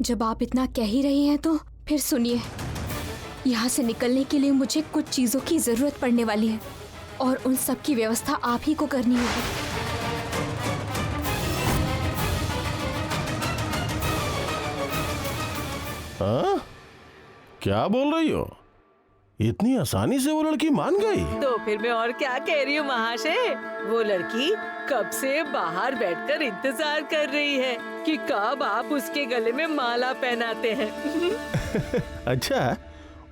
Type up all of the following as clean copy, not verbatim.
जब आप इतना कह ही रही हैं तो फिर सुनिए। यहाँ से निकलने के लिए मुझे कुछ चीजों की जरूरत पड़ने वाली है और उन सब की व्यवस्था आप ही को करनी होगी। हाँ? क्या बोल रही हो? इतनी आसानी से वो लड़की मान गई? तो फिर मैं और क्या कह रही हूँ महाशय, वो लड़की कब से बाहर बैठकर इंतजार कर रही है कि कब आप उसके गले में माला पहनाते हैं। अच्छा,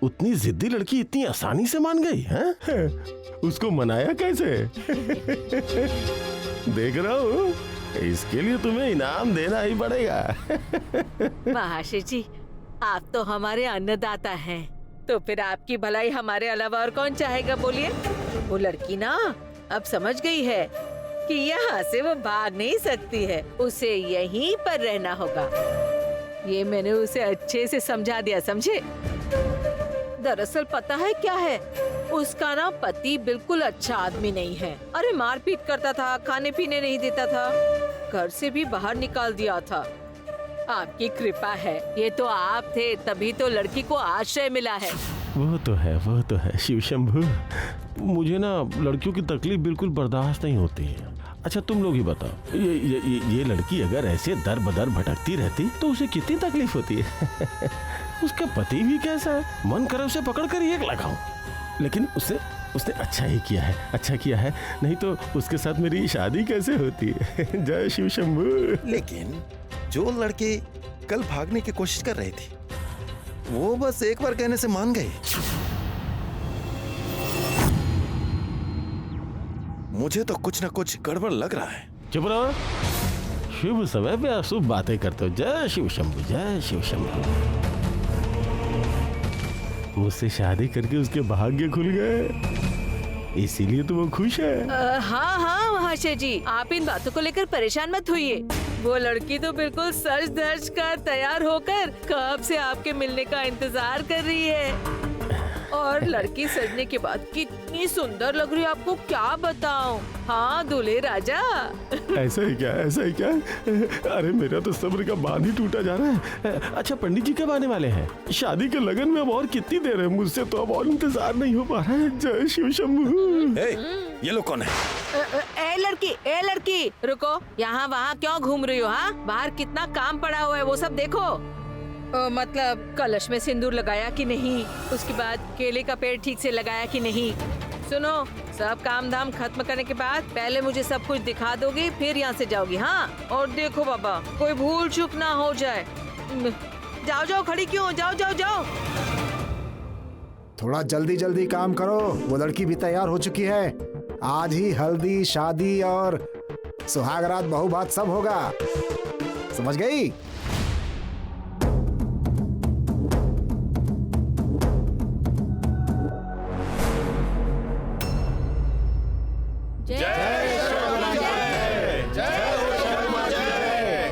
उतनी जिद्दी लड़की इतनी आसानी से मान गई हैं? उसको मनाया कैसे? देख रहा हूँ, इसके लिए तुम्हें इनाम देना ही पड़ेगा। महाशय जी, आप तो हमारे अन्नदाता हैं, तो फिर आपकी भलाई हमारे अलावा और कौन चाहेगा बोलिए। वो लड़की ना अब समझ गई है कि यहाँ से वो भाग नहीं सकती है, उसे यहीं पर रहना होगा। ये मैंने उसे अच्छे से समझा दिया, समझे। दरअसल पता है क्या है, उसका ना पति बिल्कुल अच्छा आदमी नहीं है। अरे मारपीट करता था, खाने पीने नहीं देता था, घर से भी बाहर निकाल दिया था। आपकी कृपा है, ये तो आप थे तभी तो लड़की को आश्रय मिला है। वो तो है शिव शंभू। मुझे ना लड़कियों की तकलीफ बिल्कुल बर्दाश्त नहीं होती है। अच्छा तुम लोग ही बताओ, ये लड़की अगर ऐसे दर बदर भटकती रहती तो उसे कितनी तकलीफ होती है। उसका पति भी कैसा है, मन करे उसे पकड़ कर एक लगाऊं, लेकिन उसने अच्छा किया है, नहीं तो उसके साथ मेरी शादी कैसे होती है। जय शिव शंभू। लेकिन जो लड़की कल भागने की कोशिश कर रही थी, वो बस एक बार कहने से मान गई। मुझे तो कुछ न कुछ गड़बड़ लग रहा है। चुप रहो, शुभ समय पे अशुभ बातें करते हो। जय शिव शंभू, जय शिव शंभू। मुझसे शादी करके उसके भाग्य खुल गए, इसीलिए तो वो खुश है। हाँ महाशय जी, आप इन बातों को लेकर परेशान मत होइए। वो लड़की तो बिल्कुल सज धज कर तैयार होकर कब से आपके मिलने का इंतजार कर रही है। और लड़की सजने के बाद कितनी सुंदर लग रही है, आपको क्या बताऊं। हाँ दूल्हे राजा। ऐसा ही क्या? अरे मेरा तो सब्र का बांध ही टूटा जा रहा है। अच्छा पंडित जी कब आने वाले हैं? शादी के लगन में अब और कितनी देर है? मुझसे तो अब और इंतजार नहीं हो पा रहा है। जय शिव शंभू। ये लोग कौन है? ए लड़की रुको, यहाँ वहाँ क्यों घूम रही हो? हाँ, बाहर कितना काम पड़ा हुआ है, वो सब देखो। मतलब कलश में सिंदूर लगाया कि नहीं, उसके बाद केले का पेड़ ठीक से लगाया कि नहीं। सुनो, सब काम धाम खत्म करने के बाद पहले मुझे सब कुछ दिखा दोगी, फिर यहाँ से जाओगी। हाँ, और देखो बाबा, कोई भूल चूक ना हो जाए। जाओ, खड़ी क्यों? जाओ। थोड़ा जल्दी काम करो, वो लड़की भी तैयार हो चुकी है। आज ही हल्दी, शादी और सुहागरात, बहुबात सब होगा, समझ गई?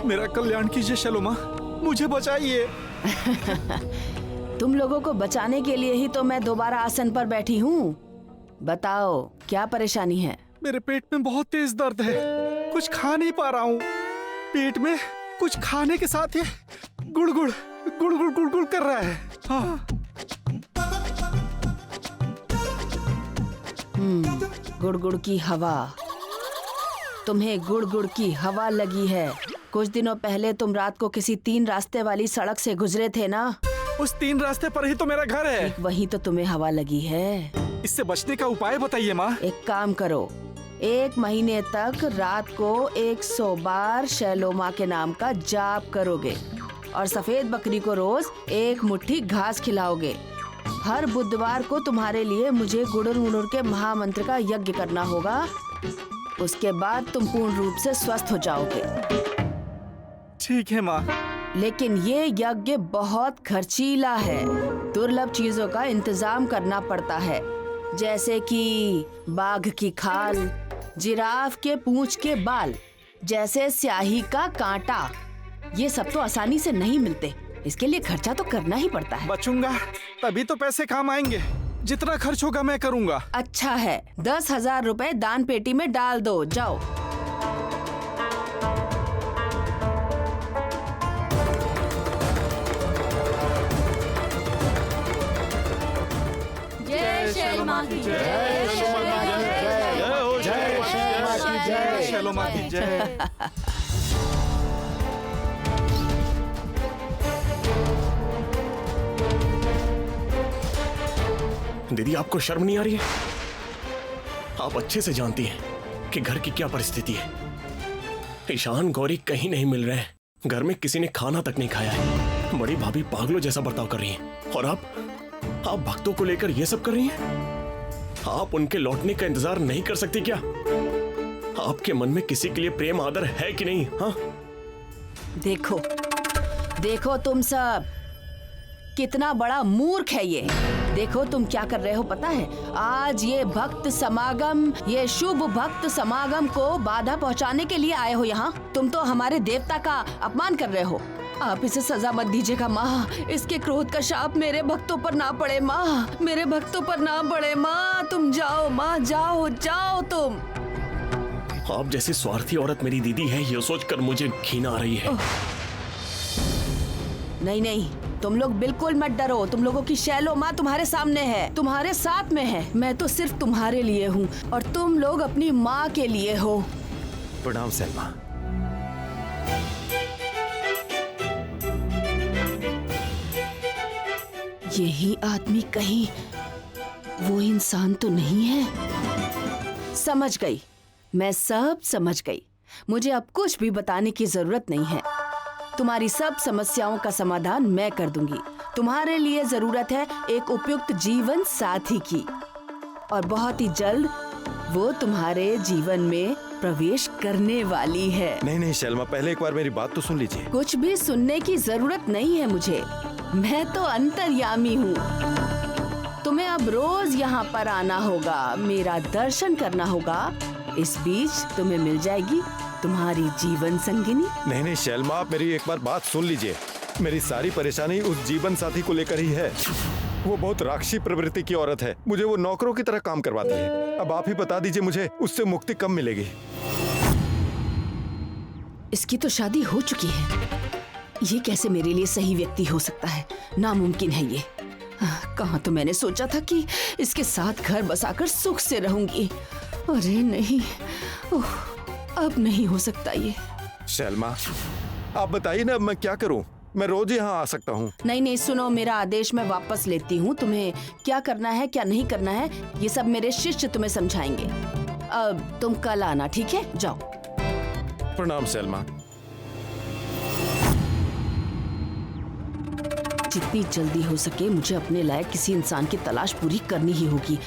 मेरा कल्याण कीजिए शलोमा, मुझे बचाइए। तुम लोगों को बचाने के लिए ही तो मैं दोबारा आसन पर बैठी हूँ। बताओ क्या परेशानी है? मेरे पेट में बहुत तेज दर्द है, कुछ खा नहीं पा रहा हूँ। पेट में कुछ खाने के साथ ही गुड़गुड़ कर रहा है। हाँ। गुड़गुड़ की हवा। तुम्हें गुड़गुड़ की हवा लगी है। कुछ दिनों पहले तुम रात को किसी 3 रास्ते वाली सड़क से गुजरे थे ना? उस 3 रास्ते पर ही तो मेरा घर है। वही तो तुम्हें हवा लगी है। इससे बचने का उपाय बताइए माँ। एक काम करो, 1 महीने तक रात को 100 बार शैलोमा के नाम का जाप करोगे और सफेद बकरी को रोज 1 मुट्ठी घास खिलाओगे। हर बुधवार को तुम्हारे लिए मुझे गुड़ुर के महामंत्र का यज्ञ करना होगा। उसके बाद तुम पूर्ण रूप से स्वस्थ हो जाओगे। ठीक है माँ। लेकिन ये यज्ञ बहुत खर्चीला है। दुर्लभ चीजों का इंतजाम करना पड़ता है, जैसे कि बाघ की खाल, जिराफ के पूंछ के बाल, जैसे स्याही का कांटा। ये सब तो आसानी से नहीं मिलते, इसके लिए खर्चा तो करना ही पड़ता है। बचूंगा तभी तो पैसे काम आएंगे। जितना खर्च होगा मैं करूंगा। अच्छा है, 10,000 रुपए दान पेटी में डाल दो, जाओ। की जय। जय शैलोमा की जय। जय हो, जय शैलोमा की जय। शैलोमा की जय। दीदी, आपको शर्म नहीं आ रही है? आप अच्छे से जानती हैं कि घर की क्या परिस्थिति है। ईशान गौरी कहीं नहीं मिल रहे हैं, घर में किसी ने खाना तक नहीं खाया है। बड़ी भाभी पागलों जैसा बर्ताव कर रही हैं और आप भक्तों को लेकर ये सब कर रही हैं। आप उनके लौटने का इंतजार नहीं कर सकती क्या? आपके मन में किसी के लिए प्रेम आदर है कि नहीं? हाँ, देखो देखो तुम सब, कितना बड़ा मूर्ख है ये। देखो तुम क्या कर रहे हो पता है? आज ये भक्त समागम, ये शुभ भक्त समागम को बाधा पहुंचाने के लिए आए हो यहाँ। तुम तो हमारे देवता का अपमान कर रहे हो। आप इसे सजा मत दीजिएगा माँ। इसके क्रोध का शाप मेरे भक्तों पर ना पड़े माँ, मेरे भक्तों पर ना पड़े माँ। तुम जाओ माँ, जाओ जाओ तुम। आप जैसी स्वार्थी औरत मेरी दीदी है, ये सोचकर मुझे घृण आ रही है। नहीं नहीं, तुम लोग बिल्कुल मत डरो। तुम लोगों की शैलोमा तुम्हारे सामने है, तुम्हारे साथ में है। मैं तो सिर्फ तुम्हारे लिए हूँ और तुम लोग अपनी माँ के लिए हो। प्रणाम सैलमा। यही आदमी कहीं वो इंसान तो नहीं है? समझ गई, मैं सब समझ गई। मुझे अब कुछ भी बताने की जरूरत नहीं है। तुम्हारी सब समस्याओं का समाधान मैं कर दूंगी। तुम्हारे लिए जरूरत है एक उपयुक्त जीवन साथी की, और बहुत ही जल्द वो तुम्हारे जीवन में प्रवेश करने वाली है। नहीं नहीं शैलमा, पहले एक बार मेरी बात तो सुन लीजिए। कुछ भी सुनने की जरूरत नहीं है मुझे, मैं तो अंतर्यामी हूँ। तुम्हें अब रोज यहाँ पर आना होगा, मेरा दर्शन करना होगा। इस बीच तुम्हें मिल जाएगी तुम्हारी जीवन संगिनी। नहीं नहीं शैलमा, आप मेरी एक बार बात सुन लीजिए। मेरी सारी परेशानी उस जीवन साथी को लेकर ही है। वो बहुत राक्षसी प्रवृत्ति की औरत है, मुझे वो नौकरों की तरह काम करवाती है। अब आप ही बता दीजिए मुझे उससे मुक्ति कब मिलेगी? इसकी तो शादी हो चुकी है। ये कैसे मेरे लिए सही व्यक्ति हो सकता है? नामुमकिन है ये। कहाँ तो मैंने सोचा था कि इसके साथ घर बसाकर सुख से रहूंगी। अरे नहीं, अब नहीं हो सकता ये। शैलमा, आप बताइए ना, अब मैं क्या करूं? मैं रोज यहाँ आ सकता हूँ। नहीं नहीं, सुनो, मेरा आदेश मैं वापस लेती हूँ। तुम्हें क्या करना है क्या नहीं करना है ये सब मेरे शिष्य तुम्हें समझाएंगे। अब तुम कल आना, ठीक है? जाओ। प्रणाम शैलमा। जितनी जल्दी हो सके मुझे अपने लायक किसी इंसान की तलाश पूरी करनी ही होगी।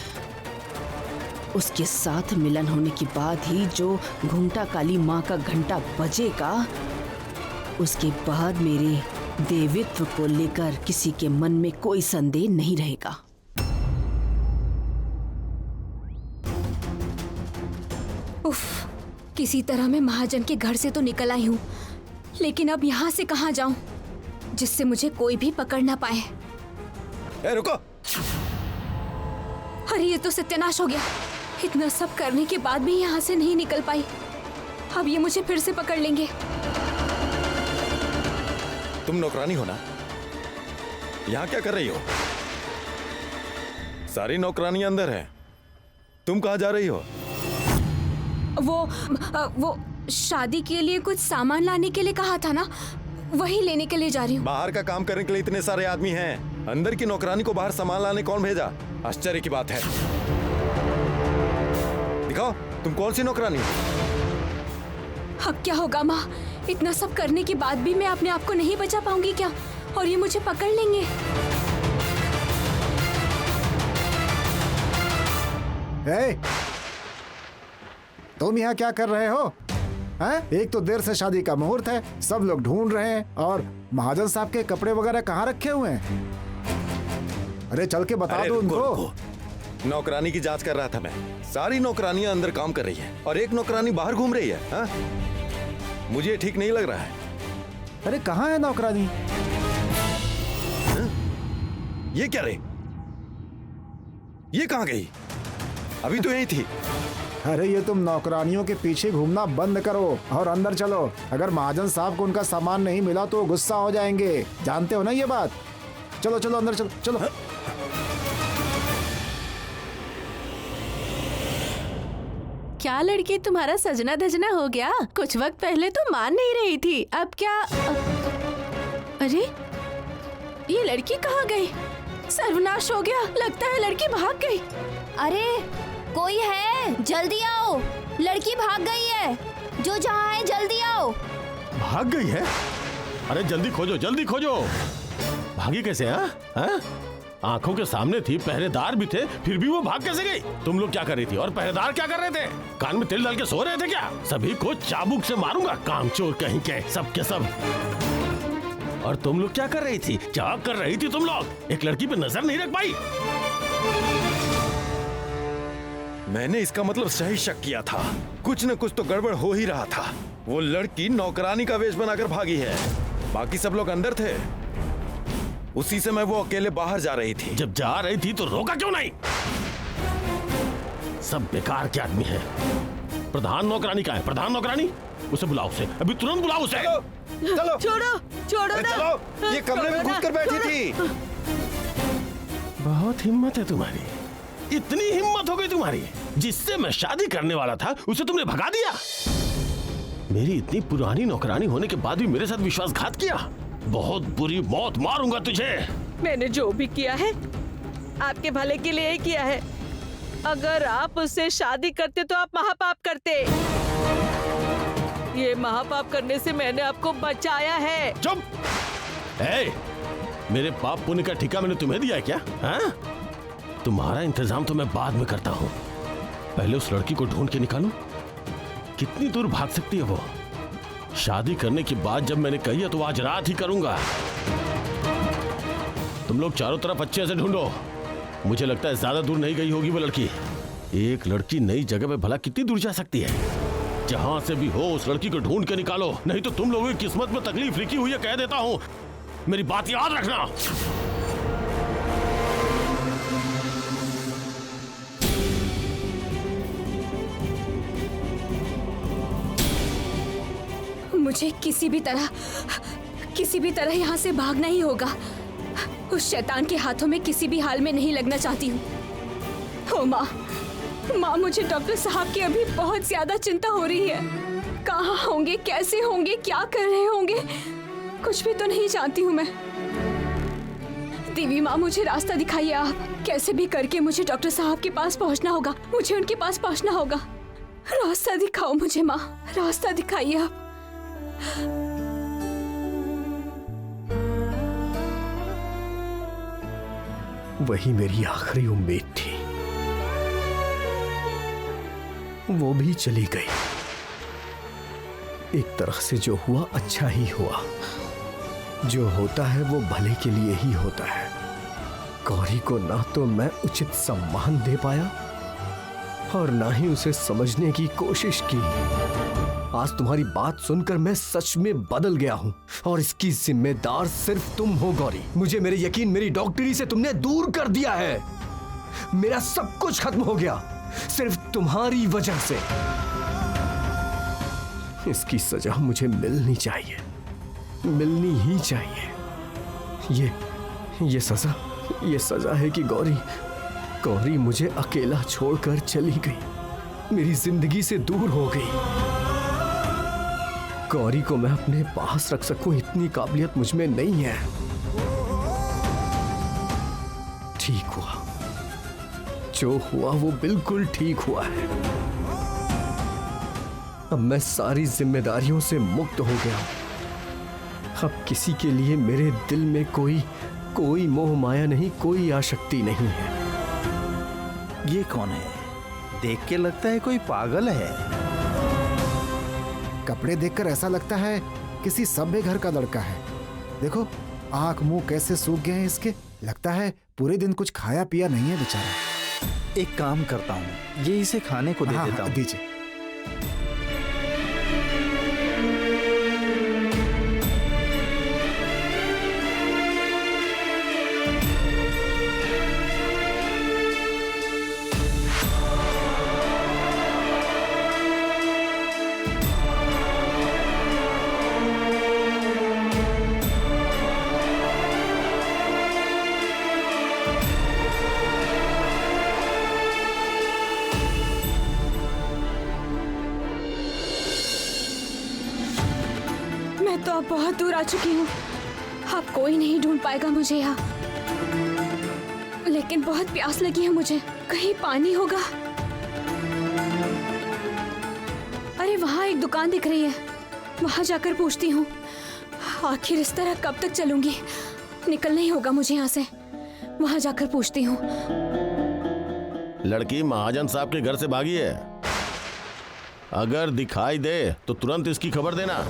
उसके साथ मिलन होने के बाद ही जो घूंघटा काली माँ का घंटा बजेगा, उसके बाद मेरे देवित्व को लेकर किसी के मन में कोई संदेह नहीं रहेगा। उफ, किसी तरह मैं महाजन के घर से तो निकल आई हूँ, लेकिन अब यहाँ से कहाँ जाऊँ जिससे मुझे कोई भी पकड़ ना पाए। रुको। अरे ये तो सत्यानाश हो गया। इतना सब करने के बाद भी यहाँ से नहीं निकल पाई। अब ये मुझे फिर से पकड़ लेंगे। तुम नौकरानी हो ना? यहाँ क्या कर रही हो? सारी नौकरानी अंदर है, तुम कहाँ जा रही हो? वो शादी के लिए कुछ सामान लाने के लिए कहा था ना, वही लेने के लिए जा रही हूँ। बाहर का काम करने के लिए इतने सारे आदमी हैं, अंदर की नौकरानी को बाहर सामान लाने कौन भेजा? आश्चर्य की बात है। दिखाओ तुम कौन सी नौकरानी हो? अब क्या होगा माँ? इतना सब करने के बाद भी मैं अपने आप को नहीं बचा पाऊंगी क्या? और ये मुझे पकड़ लेंगे। तुम यहाँ क्या कर रहे हो? हैं? एक तो देर से शादी का मुहूर्त है, सब लोग ढूंढ रहे हैं, और महाजन साहब के कपड़े वगैरह कहाँ रखे हुए हैं? अरे चल के बता दो उनको। नौकरानी की जांच कर रहा था मैं। सारी नौकरानियां अंदर काम कर रही है और एक नौकरानी बाहर घूम रही है। हा? मुझे ठीक नहीं लग रहा है। अरे कहाँ है नौकरानी? ये क्या रे? ये कहाँ गई? अभी तो यही थी। अरे ये तुम नौकरानियों के पीछे घूमना बंद करो और अंदर चलो। अगर महाजन साहब को उनका सामान नहीं मिला तो गुस्सा हो जाएंगे, जानते हो ना ये बात? चलो चलो अंदर चलो चलो। क्या लड़की तुम्हारा सजना धजना हो गया? कुछ वक्त पहले तो मान नहीं रही थी, अब क्या? अरे ये लड़की कहाँ गई? सर्वनाश हो गया, लगता है लड़की भाग गई। अरे कोई है, जल्दी आओ, लड़की भाग गई है। जो जहाँ है जल्दी आओ। भाग गई है? अरे जल्दी खोजो, जल्दी खोजो। भागी कैसे? हाँ? आंखों के सामने थी, पहरेदार भी थे, फिर भी वो भाग कैसे गई? तुम लोग क्या कर रही थी और पहरेदार क्या कर रहे थे? कान में तिल डाल के सो रहे थे क्या? सभी को चाबुक से मारूंगा, कामचोर कहीं के, सब के सब। और तुम लोग क्या कर रही थी? क्या कर रही थी तुम लोग? एक लड़की पे नजर नहीं रख पाई? मैंने इसका मतलब सही शक किया था। कुछ न कुछ तो गड़बड़ हो ही रहा था। वो लड़की नौकरानी का वेश बनाकर भागी है, बाकी सब लोग अंदर थे। उसी समय वो अकेले बाहर जा रही थी। जब जा रही थी तो रोका क्यों नहीं? सब बेकार के आदमी है। प्रधान नौकरानी का है, प्रधान नौकरानी, उसे बुलाओ, उसे अभी तुरंत बुलाओ उसे। चलो छोड़ो छोड़ो अरे ना। चलो, ये कमरे में घुसकर बैठी थी। बहुत हिम्मत है तुम्हारी, इतनी हिम्मत हो गई तुम्हारी। जिससे मैं शादी करने वाला था उसे तुमने भगा दिया। मेरी इतनी पुरानी नौकरानी होने के बाद भी मेरे साथ विश्वासघात किया। बहुत बुरी मौत मारूंगा तुझे। मैंने जो भी किया है आपके भले के लिए ही किया है। अगर आप उससे शादी करते तो आप महापाप करते। ये महापाप करने से मैंने आपको बचाया है। चुप! मेरे पाप पुण्य का ठिका मैंने तुम्हें दिया है क्या? हाँ? तुम्हारा इंतजाम तो मैं बाद में करता हूँ। पहले उस लड़की को ढूंढ के निकालूं। कितनी दूर भाग सकती है वो? शादी करने के बाद जब मैंने कही है तो आज रात ही करूंगा। तुम लोग चारों तरफ अच्छे से ढूंढो। मुझे लगता है ज्यादा दूर नहीं गई होगी वो लड़की। एक लड़की नई जगह पे भला कितनी दूर जा सकती है? जहां से भी हो उस लड़की को ढूंढ के निकालो, नहीं तो तुम लोगों की किस्मत में तकलीफ लिखी हुई है, कह देता हूं। मेरी बात याद रखना। मुझे किसी भी तरह यहाँ से भागना ही होगा। उस शैतान के हाथों में किसी भी हाल में नहीं लगना चाहती हूँ। ओ माँ, मुझे डॉक्टर साहब की अभी बहुत ज्यादा चिंता हो रही है। कहाँ होंगे, कैसे होंगे, क्या कर रहे होंगे, कुछ भी तो नहीं जानती हूँ मैं। देवी माँ, मुझे रास्ता दिखाइए आप। कैसे भी करके मुझे डॉक्टर साहब के पास पहुँचना होगा। मुझे उनके पास पहुँचना होगा। रास्ता दिखाओ मुझे माँ, रास्ता दिखाइए आप। वही मेरी आखिरी उम्मीद थी, वो भी चली गई। एक तरह से जो हुआ अच्छा ही हुआ। जो होता है वो भले के लिए ही होता है। गौरी को ना तो मैं उचित सम्मान दे पाया और ना ही उसे समझने की कोशिश की। आज तुम्हारी बात सुनकर मैं सच में बदल गया हूं और इसकी जिम्मेदार सिर्फ तुम हो गौरी। मुझे मेरे यकीन, मेरी डॉक्टरी से तुमने दूर कर दिया है। मेरा सब कुछ खत्म हो गया सिर्फ तुम्हारी वजह से। इसकी सजा मुझे मिलनी चाहिए, मिलनी ही चाहिए। ये सजा है कि गौरी मुझे अकेला छोड़कर चली गई, मेरी जिंदगी से दूर हो गई। गौरी को मैं अपने पास रख सकूं इतनी काबिलियत मुझ में नहीं है। ठीक हुआ, जो हुआ वो बिल्कुल ठीक हुआ है। अब मैं सारी जिम्मेदारियों से मुक्त हो गया हूं। अब किसी के लिए मेरे दिल में कोई मोह माया नहीं, कोई आसक्ति नहीं है। ये कौन है? देख के लगता है कोई पागल है। कपड़े देखकर ऐसा लगता है किसी सभ्य घर का लड़का है। देखो आंख मुंह कैसे सूख गए हैं इसके। लगता है पूरे दिन कुछ खाया पिया नहीं है बेचारा। एक काम करता हूँ, ये इसे खाने को दे देता हूँ। दीजिए। मैं तो अब बहुत दूर आ चुकी हूँ। अब कोई नहीं ढूंढ पाएगा मुझे यहाँ। लेकिन बहुत प्यास लगी है मुझे, कहीं पानी होगा। अरे वहाँ एक दुकान दिख रही है, वहाँ जाकर पूछती हूँ। आखिर इस तरह कब तक चलूंगी, निकलना ही होगा मुझे यहाँ से। वहाँ जाकर पूछती हूँ। लड़की महाजन साहब के घर से भागी है। अगर दिखाई दे तो तुरंत इसकी खबर देना।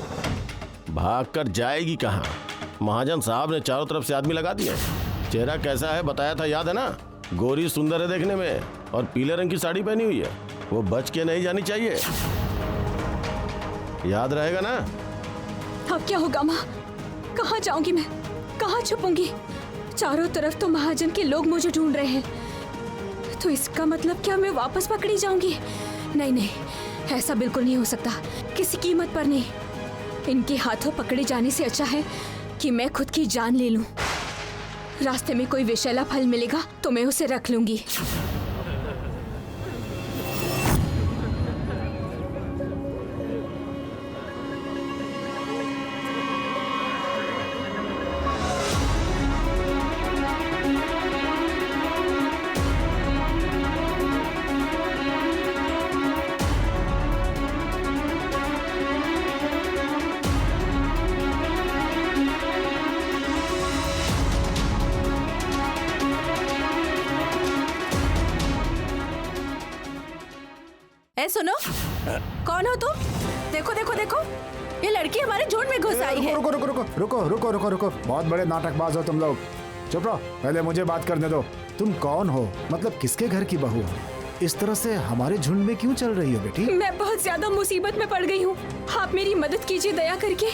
भागकर जाएगी कहाँ? महाजन साहब ने चारों तरफ से आदमी लगा दिए। चेहरा कैसा है बताया था, याद है ना? गोरी सुंदर है देखने में और पीले रंग की साड़ी पहनी हुई है। वो बच के नहीं जानी चाहिए, याद रहेगा ना? अब क्या होगा माँ? कहाँ जाऊंगी मैं, कहाँ छुपूंगी? चारों तरफ तो महाजन के लोग मुझे ढूंढ रहे हैं। तो इसका मतलब क्या मैं वापस पकड़ी जाऊंगी? नहीं नहीं, ऐसा बिल्कुल नहीं हो सकता, किसी कीमत पर नहीं। इनके हाथों पकड़े जाने से अच्छा है कि मैं खुद की जान ले लूं। रास्ते में कोई विषैला फल मिलेगा तो मैं उसे रख लूंगी। ए सुनो, कौन हो तुम? देखो देखो देखो, ये लड़की हमारे झुंड में घुस आई है। रुको रुको रुको रुको रुको रुको रुको, बहुत बड़े नाटकबाज हो तुम लोग। चुप रहो, पहले मुझे बात करने दो। तुम कौन हो, मतलब किसके घर की बहू हो? इस तरह से हमारे झुंड में क्यों चल रही हो बेटी? मैं बहुत ज्यादा मुसीबत में पड़ गई हूँ, आप मेरी मदद कीजिए दया करके।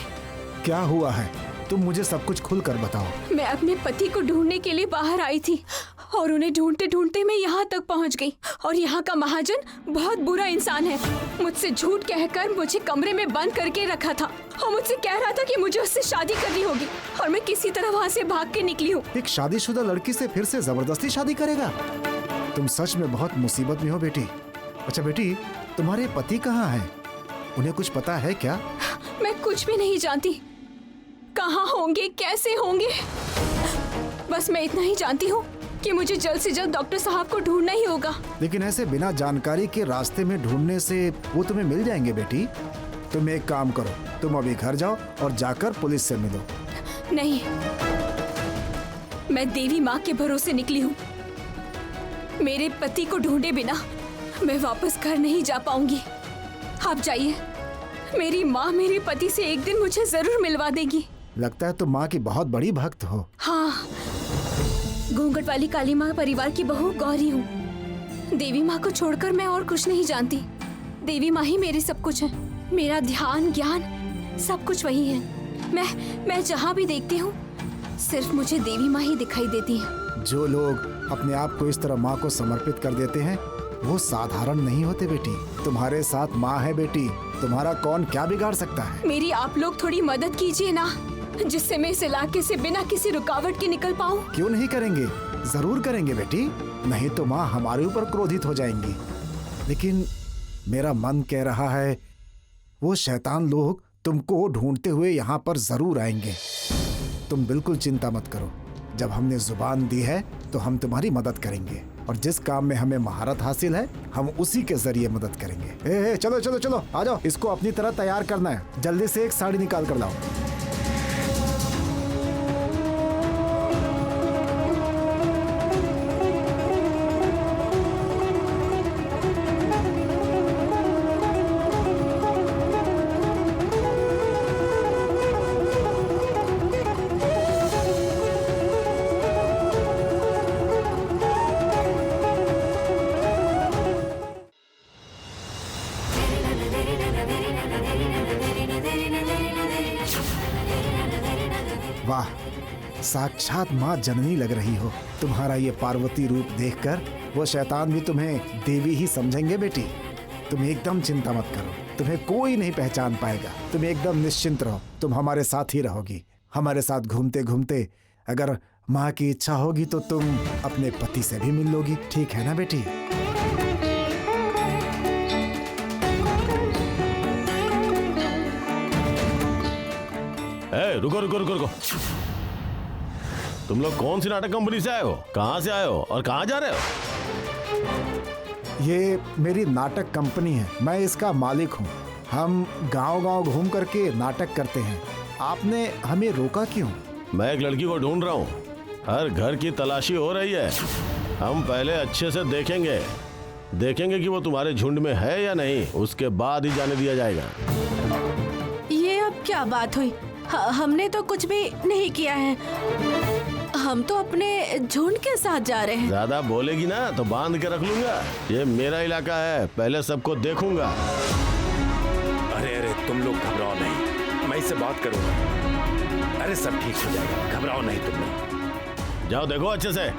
क्या हुआ है, तुम मुझे सब कुछ खुल कर बताओ। मैं अपने पति को ढूंढने के लिए बाहर आई थी और उन्हें ढूंढते ढूंढते मैं यहाँ तक पहुँच गई। और यहाँ का महाजन बहुत बुरा इंसान है। मुझसे झूठ कहकर मुझे कमरे में बंद करके रखा था और मुझसे कह रहा था कि मुझे उससे शादी करनी होगी। और मैं किसी तरह वहाँ से भाग के निकली हूँ। एक शादीशुदा लड़की से फिर से जबरदस्ती शादी करेगा? तुम सच में बहुत मुसीबत में हो बेटी। अच्छा बेटी, तुम्हारे पति कहाँ हैं? उन्हें कुछ पता है क्या? मैं कुछ भी नहीं जानती, कहाँ होंगे, कैसे होंगे। बस मैं इतना ही जानती हूँ कि मुझे जल्द से जल्द डॉक्टर साहब को ढूंढना ही होगा। लेकिन ऐसे बिना जानकारी के रास्ते में ढूंढने से वो तुम्हें मिल जाएंगे बेटी। तुम एक काम करो, तुम अभी घर जाओ और जाकर पुलिस से मिलो। नहीं, मैं देवी माँ के भरोसे निकली हूँ। मेरे पति को ढूंढे बिना मैं वापस घर नहीं जा पाऊंगी। आप जाइए, मेरी माँ मेरे पति से एक दिन मुझे जरूर मिलवा देगी। लगता है तुम माँ की बहुत बड़ी भक्त हो। हाँ, घूंघट वाली काली माँ परिवार की बहू गौरी हूँ। देवी माँ को छोड़कर मैं और कुछ नहीं जानती। देवी माँ ही मेरी सब कुछ है, मेरा ध्यान ज्ञान सब कुछ वही है। मैं जहाँ भी देखती हूँ सिर्फ मुझे देवी माँ ही दिखाई देती है। जो लोग अपने आप को इस तरह माँ को समर्पित कर देते हैं वो साधारण नहीं होते बेटी। तुम्हारे साथ माँ है बेटी, तुम्हारा कौन क्या बिगाड़ सकता है? मेरी आप लोग थोड़ी मदद कीजिए ना, जिससे मैं इस इलाके से बिना किसी रुकावट के निकल पाऊँ। क्यों नहीं करेंगे, जरूर करेंगे बेटी। नहीं तो माँ हमारे ऊपर क्रोधित हो जाएंगी। लेकिन मेरा मन कह रहा है वो शैतान लोग तुमको ढूंढते हुए यहाँ पर जरूर आएंगे। तुम बिल्कुल चिंता मत करो, जब हमने जुबान दी है तो हम तुम्हारी मदद करेंगे और जिस काम में हमें महारत हासिल है हम उसी के जरिए मदद करेंगे। ए, चलो चलो चलो आ जाओ, इसको अपनी तरह तैयार करना है। जल्दी से एक साड़ी निकाल कर लाओ। वाह, साक्षात माँ जननी लग रही हो। तुम्हारा ये पार्वती रूप देखकर वो शैतान भी तुम्हें देवी ही समझेंगे बेटी। तुम एकदम चिंता मत करो, तुम्हें कोई नहीं पहचान पाएगा। तुम एकदम निश्चिंत रहो, तुम हमारे साथ ही रहोगी। हमारे साथ घूमते घूमते अगर माँ की इच्छा होगी तो तुम अपने पति से भी मिल लोगी। ठीक है ना बेटी? रुको रुको रुको रुको। तुम लोग कौन सी नाटक कंपनी से आए हो, कहाँ से आए हो और कहाँ जा रहे हो? ये मेरी नाटक कंपनी है, मैं इसका मालिक हूँ। हम गांव-गांव घूम करके नाटक करते हैं। आपने हमें रोका क्यों? मैं एक लड़की को ढूंढ रहा हूँ, हर घर की तलाशी हो रही है। हम पहले अच्छे से देखेंगे कि वो तुम्हारे झुंड में है या नहीं, उसके बाद ही जाने दिया जाएगा। ये अब क्या बात हुई? हमने तो कुछ भी नहीं किया है। हम तो अपने झुंड के साथ जा रहे हैं। ज्यादा बोलेगी ना तो बांध के रख लूंगा। ये मेरा इलाका है, पहले सबको देखूंगा। अरे अरे तुम लोग घबराओ नहीं, मैं इससे बात करूंगा। अरे सब ठीक हो जाएगा, घबराओ नहीं तुम लोग। जाओ देखो अच्छे से।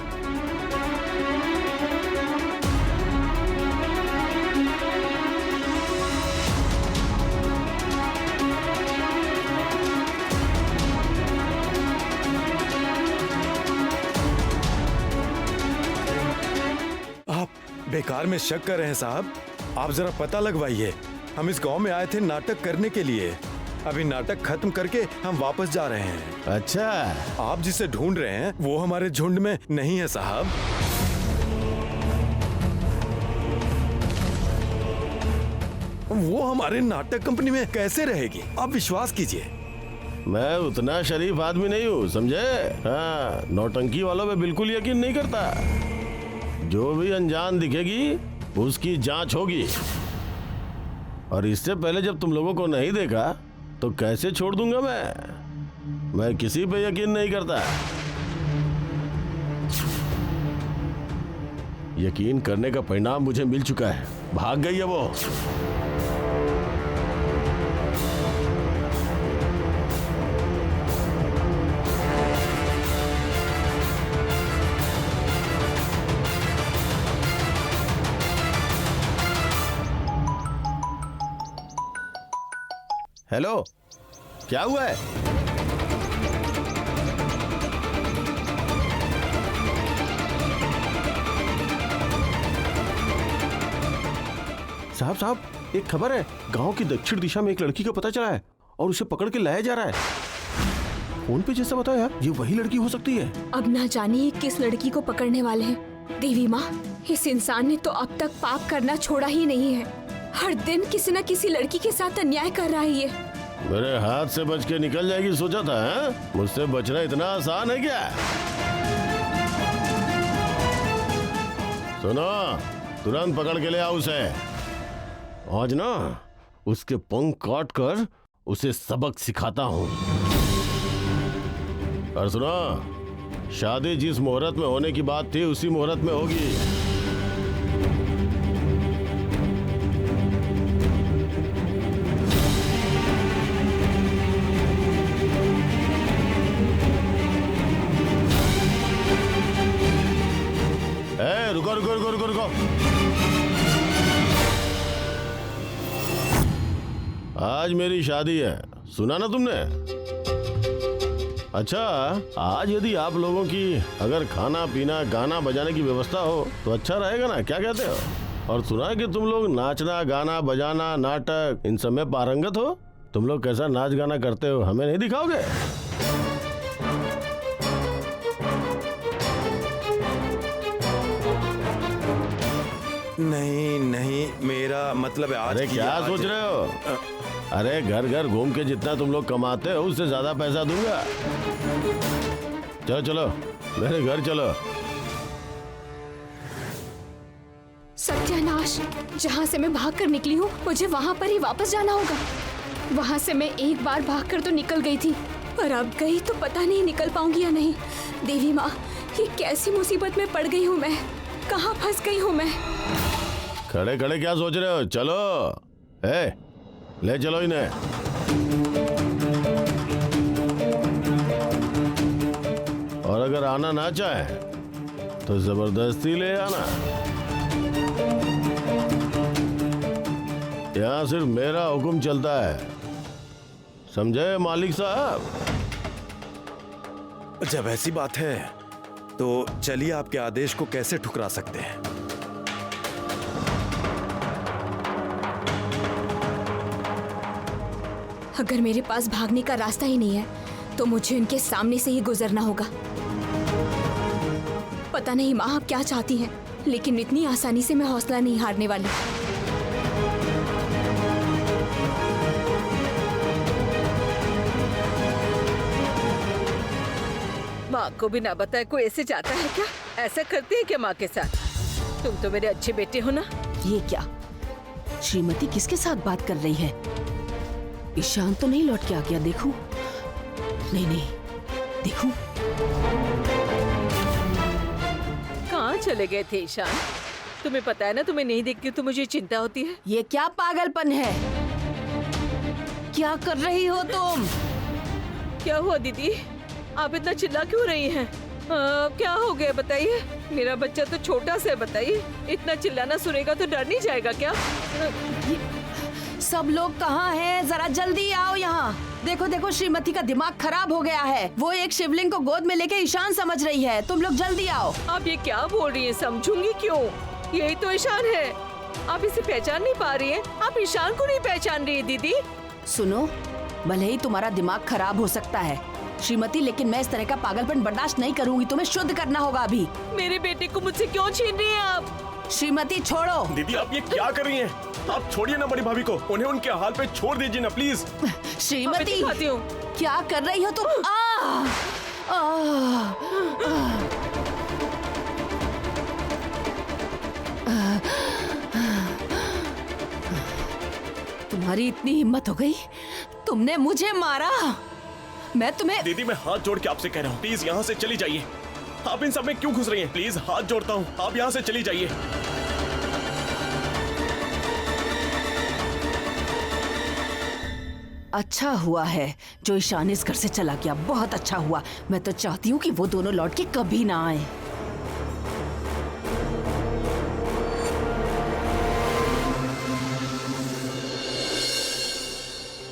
आप बेकार में शक कर रहे हैं साहब, आप जरा पता लगवाइए। हम इस गांव में आए थे नाटक करने के लिए, अभी नाटक खत्म करके हम वापस जा रहे हैं। अच्छा, आप जिसे ढूंढ रहे हैं वो हमारे झुंड में नहीं है साहब। वो हमारे नाटक कंपनी में कैसे रहेगी? आप विश्वास कीजिए। मैं उतना शरीफ आदमी नहीं हूँ, समझे? हाँ, नौटंकी वालों पे बिल्कुल यकीन नहीं करता। जो भी अनजान दिखेगी उसकी जांच होगी। और इससे पहले जब तुम लोगों को नहीं देखा तो कैसे छोड़ दूंगा मैं किसी पे यकीन नहीं करता। यकीन करने का परिणाम मुझे मिल चुका है, भाग गई है वो। हेलो, क्या हुआ है? साहब, एक खबर है। गांव की दक्षिण दिशा में एक लड़की का पता चला है और उसे पकड़ के लाया जा रहा है। फोन पे जैसा बताया, ये वही लड़की हो सकती है। अब ना जानिए किस लड़की को पकड़ने वाले हैं। देवी माँ, इस इंसान ने तो अब तक पाप करना छोड़ा ही नहीं है। हर दिन किसी न किसी लड़की के साथ अन्याय कर रहा है ये। मेरे हाथ से बच के निकल जाएगी सोचा था, हैं? मुझसे बचना इतना आसान है क्या? सुनो, तुरंत पकड़ के ले आओ उसे। आज ना उसके पंख काट कर उसे सबक सिखाता हूँ। और सुनो, शादी जिस मुहूर्त में होने की बात थी उसी मुहूर्त में होगी। रुको रुको रुको रुको रुको। आज मेरी शादी है, सुना ना तुमने? अच्छा, आज यदि आप लोगों की अगर खाना पीना गाना बजाने की व्यवस्था हो तो अच्छा रहेगा ना, क्या कहते हो? और सुना है कि तुम लोग नाचना गाना बजाना नाटक इन सब में पारंगत हो। तुम लोग कैसा नाच गाना करते हो हमें नहीं दिखाओगे? नहीं नहीं, मेरा मतलब है आज अरे क्या सोच रहे हो? अरे घर घर घूम के जितना तुम लोग कमाते हो उससे ज्यादा पैसा दूंगा। चलो चलो मेरे घर चलो। सत्यानाश, जहाँ से मैं भागकर निकली हूँ मुझे वहाँ पर ही वापस जाना होगा। वहाँ से मैं एक बार भागकर तो निकल गई थी, पर अब गई तो पता नहीं निकल पाऊंगी या नहीं। देवी माँ, ये कैसी मुसीबत में पड़ गई हूँ मैं, कहाँ फंस गई हूँ मैं। खड़े खड़े क्या सोच रहे हो? चलो, ले चलो इन्हें। और अगर आना ना चाहे तो जबरदस्ती ले आना। यहाँ सिर्फ मेरा हुक्म चलता है, समझे मालिक साहब? जब ऐसी बात है तो चलिए आपके आदेश को कैसे ठुकरा सकते हैं। अगर मेरे पास भागने का रास्ता ही नहीं है तो मुझे उनके सामने से ही गुजरना होगा। पता नहीं माँ आप क्या चाहती हैं, लेकिन इतनी आसानी से मैं हौसला नहीं हारने वाली। माँ को भी ना बताए कोई ऐसे जाता है क्या? ऐसा करती है क्या माँ के साथ? तुम तो मेरे अच्छे बेटे हो ना। ये क्या? श्रीमती किसके साथ बात कर रही है? ईशान तो नहीं लौट के आ गया? देखूं? नहीं, देखूं? कहाँ चले गए थे ईशान? तुम्हें पता है ना, तुम्हें नहीं देखती तो मुझे चिंता होती है। ये क्या पागलपन है? क्या कर रही हो तुम? क्या हुआ दीदी? आप इतना चिल्ला क्यों रही हैं? क्या हो गया बताइए? मेरा बच्चा तो छोटा सा है, बताइए। इतना चिल्लाना सुनेगा तो डर नहीं जाएगा क्या? सब लोग कहाँ हैं? जरा जल्दी आओ यहाँ। देखो श्रीमती का दिमाग खराब हो गया है। वो एक शिवलिंग को गोद में लेके ईशान समझ रही है। तुम लोग जल्दी आओ। आप ये क्या बोल रही हैं? समझूंगी क्यों? यही तो ईशान है। आप इसे पहचान नहीं पा रही हैं? आप ईशान को नहीं पहचान रही है दीदी? सुनो, भले ही तुम्हारा दिमाग खराब हो सकता है श्रीमती, लेकिन मैं इस तरह का पागलपन बर्दाश्त नहीं करूंगी। तुम्हें शुद्ध करना होगा अभी। मेरे बेटे को मुझसे क्यों छीन रही हैं आप? श्रीमती छोड़ो। दीदी आप ये क्या कर रही हैं? आप छोड़िए ना बड़ी भाभी को, उन्हें उनके हाल पे छोड़ दीजिए ना प्लीज। श्रीमती दिखाती हूँ। क्या कर रही हो तुम? तुम्हारी इतनी हिम्मत हो गई? तुमने मुझे मारा? मैं तुम्हें... दीदी मैं हाथ जोड़ के आपसे कह रहा हूँ, प्लीज यहाँ से चली जाइए। आप इन सब में क्यों घुस रही हैं? प्लीज हाथ जोड़ता हूँ, आप यहाँ से चली जाइए। अच्छा हुआ है जो ईशान इस घर से चला गया, बहुत अच्छा हुआ। मैं तो चाहती हूँ कि वो दोनों लौट के कभी ना आए।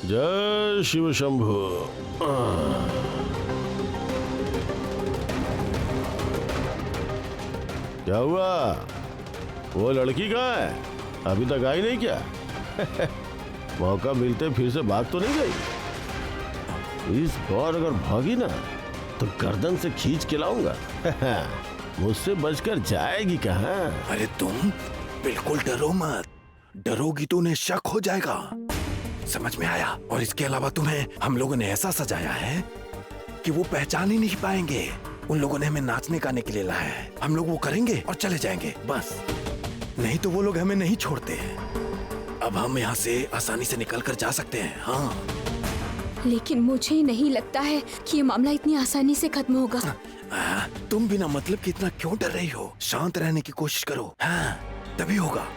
जय शिव शंभु। क्या हुआ? वो लड़की कहाँ है? अभी तक आई नहीं क्या? मौका मिलते फिर से भाग तो नहीं गई? इस बार अगर भागी ना तो गर्दन से खींच के लाऊंगा। मुझसे बचकर जाएगी कहाँ? अरे तुम बिल्कुल डरो मत। डरोगी तो उन्हें शक हो जाएगा। समझ में आया? और इसके अलावा तुम्हें हम लोगों ने ऐसा सजाया है कि वो पहचान ही नहीं पाएंगे। उन लोगों ने हमें नाचने गाने के लिए लाया है। हम लोग वो करेंगे और चले जाएंगे बस। नहीं तो वो लोग हमें नहीं छोड़ते हैं। अब हम यहाँ से आसानी से निकल कर जा सकते हैं। हाँ, लेकिन मुझे नहीं लगता है कि ये मामला इतनी आसानी से खत्म होगा। तुम बिना मतलब कि इतना क्यों डर रही हो? शांत रहने की कोशिश करो। हाँ, तभी होगा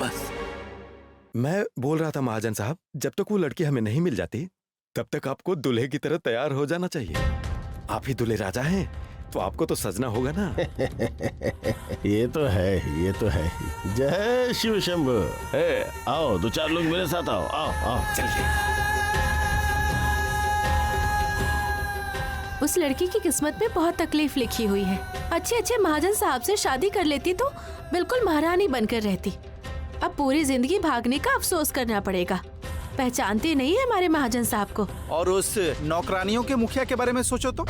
बस। मैं बोल रहा था महाजन साहब, जब तक वो लड़की हमें नहीं मिल जाती तब तक आपको दूल्हे की तरह तैयार हो जाना चाहिए। आप ही दूल्हे राजा हैं तो आपको तो सजना होगा ना। ये तो है, ये तो है। जय शिव शंभु। आओ, दो चार लोग मेरे साथ आओ। आओ आओ चलिए। उस लड़की की किस्मत में बहुत तकलीफ लिखी हुई है। अच्छे अच्छे महाजन साहब से शादी कर लेती तो बिल्कुल महारानी बनकर रहती। अब पूरी जिंदगी भागने का अफसोस करना पड़ेगा। पहचानते नहीं है हमारे महाजन साहब को। और उस नौकरानियों के मुखिया के बारे में सोचो तो,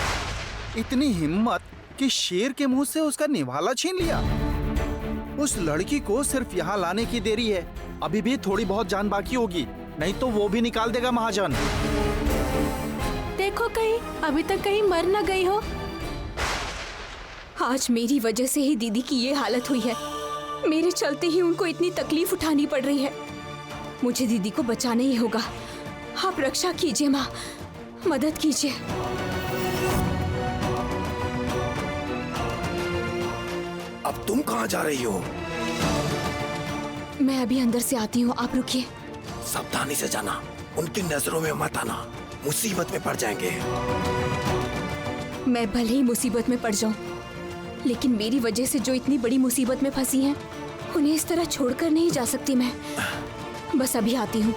इतनी हिम्मत कि शेर के मुंह से उसका निवाला छीन लिया। उस लड़की को सिर्फ यहाँ लाने की देरी है। अभी भी थोड़ी बहुत जान बाकी होगी, नहीं तो वो भी निकाल देगा महाजन। देखो कहीं अभी तक कहीं मर न गई हो। आज मेरी वजह से ही दीदी की ये हालत हुई है। मेरे चलते ही उनको इतनी तकलीफ उठानी पड़ रही है। मुझे दीदी को बचाना ही होगा। आप रक्षा कीजिए माँ, मदद कीजिए। अब तुम कहाँ जा रही हो? मैं अभी अंदर से आती हूँ, आप रुकिए। सावधानी से जाना, उनकी नजरों में मत आना, मुसीबत में पड़ जाएंगे। मैं भले ही मुसीबत में पड़ जाऊं, लेकिन मेरी वजह से जो इतनी बड़ी मुसीबत में फंसी हैं, उन्हें इस तरह छोड़कर नहीं जा सकती मैं। बस अभी आती हूँ।